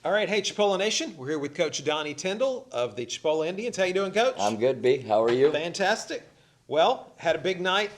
All right, hey Chipola Nation, we're here with Coach Donnie Tyndall of the Chipola Indians. How you doing, Coach? I'm good, B. How are you? Fantastic. Well, had a big night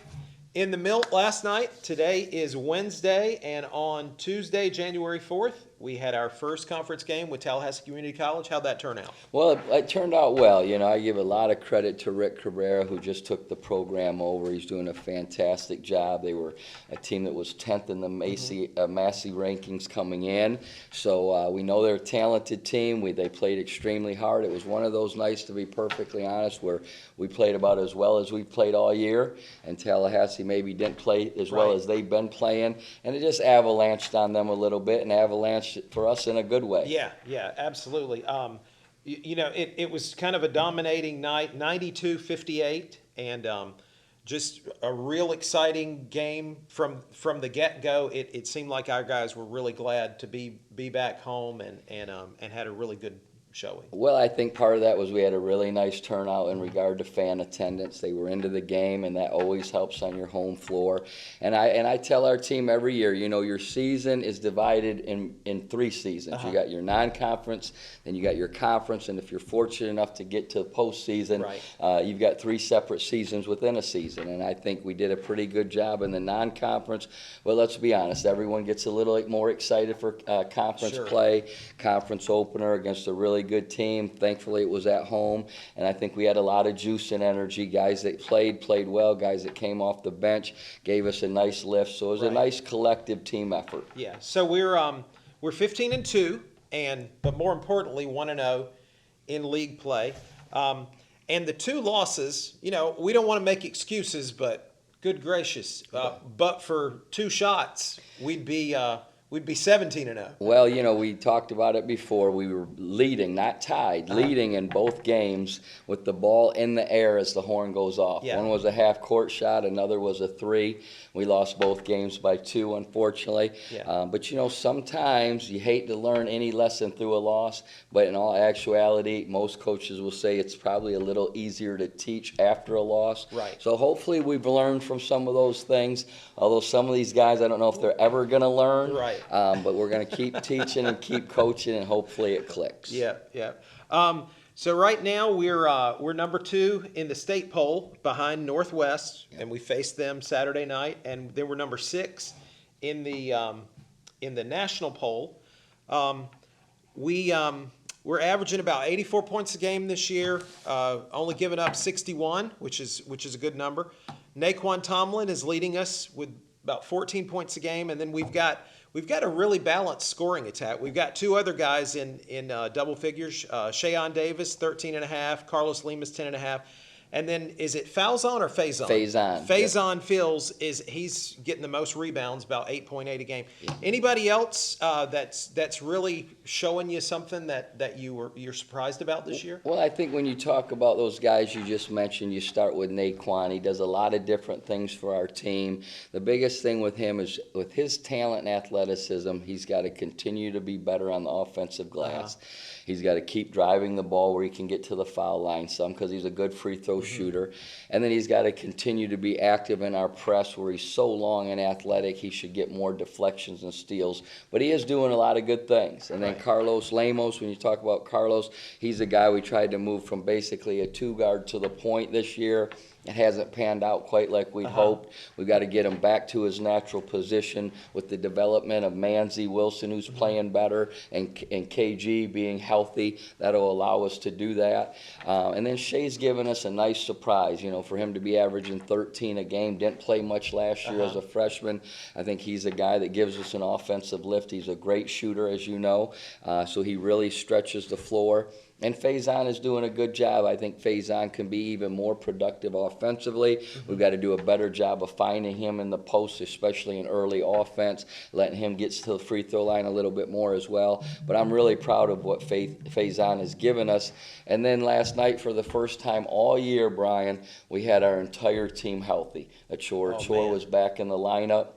in the Milt last night. Today is Wednesday, and on Tuesday, January 4th, we had our first conference game with Tallahassee Community College. How'd that turn out? Well, it turned out well. I give a lot of credit to Rick Cabrera, who just took the program over. He's doing a fantastic job. They were a team that was 10th in the Massey rankings coming in. So we know they're a talented team. They played extremely hard. It was one of those nights, to be perfectly honest, where we played about as well as we've played all year, and Tallahassee maybe didn't play as well as they've been playing. And it just avalanched on them a little bit, and avalanched for us in a good way. Yeah, absolutely. It was kind of a dominating night, 92-58, and just a real exciting game from the get-go. It seemed like our guys were really glad to be back home and had a really good showing. Well, I think part of that was we had a really nice turnout in regard to fan attendance. They were into the game, and that always helps on your home floor. And I tell our team every year, your season is divided in three seasons. You got your non-conference, then you got your conference, and if you're fortunate enough to get to postseason, you've got three separate seasons within a season. And I think we did a pretty good job in the non-conference. But let's be honest, everyone gets a little more excited for conference play, conference opener against a really good team. Thankfully, it was at home, and I think we had a lot of juice and energy. Guys that played well. Guys that came off the bench gave us a nice lift. So it was a nice collective team effort. Yeah. So we're 15-2, but more importantly 1-0 in league play. And the two losses, we don't want to make excuses, but good gracious, but for two shots, we'd be 17-0. Well, we talked about it before. We were leading, not tied, leading in both games with the ball in the air as the horn goes off. Yeah. One was a half-court shot, another was a three. We lost both games by 2, unfortunately. Yeah. But, sometimes you hate to learn any lesson through a loss, but in all actuality, most coaches will say it's probably a little easier to teach after a loss. Right. So hopefully we've learned from some of those things, although some of these guys, I don't know if they're ever going to learn. Right. But we're going to keep teaching and keep coaching, and hopefully it clicks. Yeah. So right now we're number 2 in the state poll behind Northwest, and we faced them Saturday night, and then we're number 6 in the national poll. We're averaging about 84 points a game this year, only giving up 61, which is a good number. Naquan Tomlin is leading us with about 14 points a game, and then we've got a really balanced scoring attack. We've got 2 other guys in double figures. Shayon Davis, 13.5. Carlos Lemus, 10.5. And then is it Falzon or Faison? Faison. Faison he's getting the most rebounds, about 8.8 a game. Yeah. Anybody else that's really showing you something that you're surprised about this year? Well, I think when you talk about those guys you just mentioned, you start with Naquan. He does a lot of different things for our team. The biggest thing with him is with his talent and athleticism, he's got to continue to be better on the offensive glass. He's got to keep driving the ball where he can get to the foul line some, because he's a good free throw shooter. And then he's got to continue to be active in our press where he's so long and athletic. He should get more deflections and steals. But he is doing a lot of good things. And then Carlos Lemos, when you talk about Carlos, he's a guy we tried to move from basically a 2-guard to the point this year. It hasn't panned out quite like we'd hoped. We've got to get him back to his natural position with the development of Manzi Wilson, who's playing better, and KG being healthy. That'll allow us to do that. And then Shea's given us a nice surprise, for him to be averaging 13 a game. Didn't play much last year as a freshman. I think he's a guy that gives us an offensive lift. He's a great shooter, as you know, so he really stretches the floor. And Faison is doing a good job. I think Faison can be even more productive offensively. We've got to do a better job of finding him in the post, especially in early offense, letting him get to the free throw line a little bit more as well. But I'm really proud of what Faison has given us. And then last night, for the first time all year, Brian, we had our entire team healthy. Achor was back in the lineup.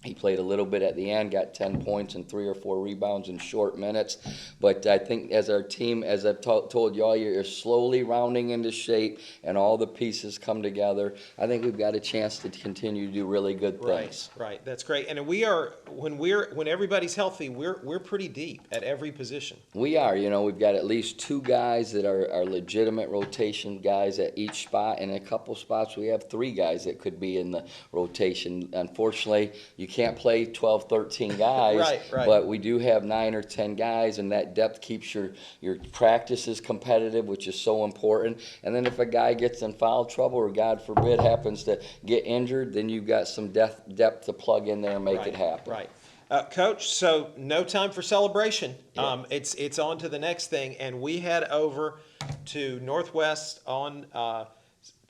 He played a little bit at the end, got 10 points and 3 or 4 rebounds in short minutes. But I think as our team, as I've told you all year, is slowly rounding into shape and all the pieces come together, I think we've got a chance to continue to do really good things. Right. That's great. And when everybody's healthy, we're pretty deep at every position. We are. We've got at least 2 guys that are legitimate rotation guys at each spot, and in a couple spots we have 3 guys that could be in the rotation. Unfortunately, you can't play 12, 13 guys, Right. but we do have 9 or 10 guys, and that depth keeps your practices competitive, which is so important. And then if a guy gets in foul trouble or, God forbid, happens to get injured, then you've got some depth to plug in there and make it happen. Right. Coach, so no time for celebration. Yeah. It's on to the next thing, and we head over to Northwest on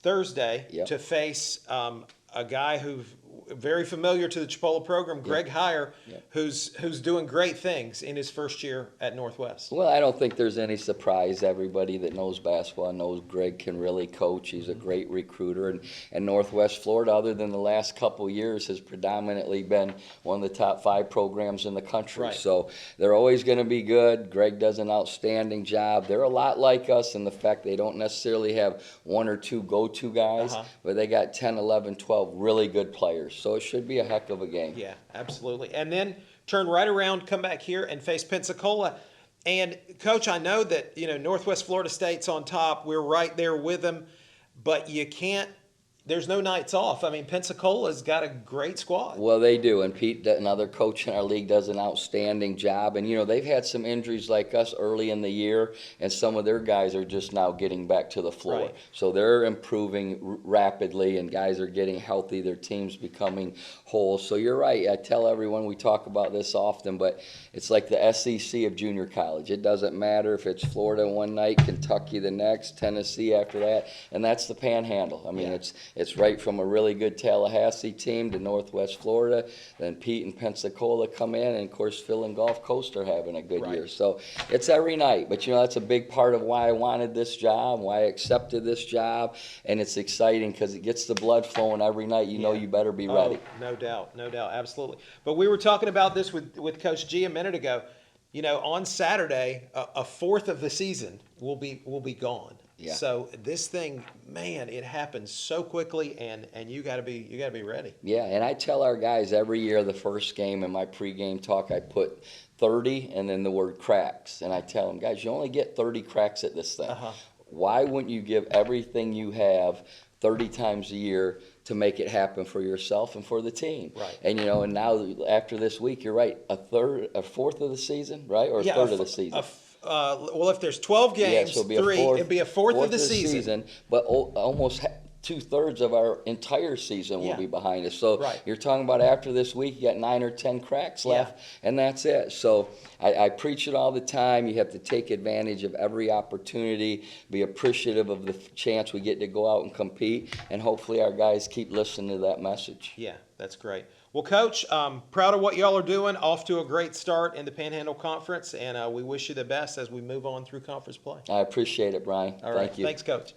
Thursday Yep. to face a guy who's very familiar to the Chipola program, Greg Heyer, Yep. who's doing great things in his first year at Northwest. Well, I don't think there's any surprise. Everybody that knows basketball knows Greg can really coach. He's a great recruiter. And Northwest Florida, other than the last couple years, has predominantly been one of the top 5 programs in the country. Right. So they're always going to be good. Greg does an outstanding job. They're a lot like us in the fact they don't necessarily have 1 or 2 go-to guys, but they got 10, 11, 12 really good players. So it should be a heck of a game. Yeah, absolutely. And then turn right around, come back here and face Pensacola. And Coach, I know that, Northwest Florida State's on top. We're right there with them, but there's no nights off. I mean, Pensacola's got a great squad. Well, they do, and Pete, another coach in our league, does an outstanding job. And they've had some injuries like us early in the year, and some of their guys are just now getting back to the floor. Right. So they're improving rapidly, and guys are getting healthy. Their team's becoming whole. So you're right. I tell everyone, we talk about this often, but it's like the SEC of junior college. It doesn't matter if it's Florida one night, Kentucky the next, Tennessee after that, and that's the Panhandle. I mean, it's right from a really good Tallahassee team to Northwest Florida. Then Pete and Pensacola come in, and of course Phil and Gulf Coast are having a good year. So it's every night. But that's a big part of why I wanted this job, why I accepted this job, and it's exciting because it gets the blood flowing every night. You better be ready. No doubt, absolutely. But we were talking about this with Coach G a minute ago. On Saturday, a fourth of the season will be gone. Yeah. So this thing, man, it happens so quickly, and you got to be ready. Yeah, and I tell our guys every year the first game in my pregame talk I put 30 and then the word cracks, and I tell them, guys, you only get 30 cracks at this thing. Why wouldn't you give everything you have 30 times a year to make it happen for yourself and for the team? Right. And and now after this week, you're right, a fourth of the season, right, or a third of the season. Well, if there's 12 games, so it'd be a fourth of the season. But almost 2/3 of our entire season will be behind us. So Right. you're talking about after this week, you got 9 or 10 cracks left, and that's it. So I preach it all the time. You have to take advantage of every opportunity, be appreciative of the chance we get to go out and compete, and hopefully our guys keep listening to that message. Yeah, that's great. Well, Coach, proud of what y'all are doing. Off to a great start in the Panhandle Conference, and we wish you the best as we move on through conference play. I appreciate it, Brian. All right. Thank you. Thanks, Coach.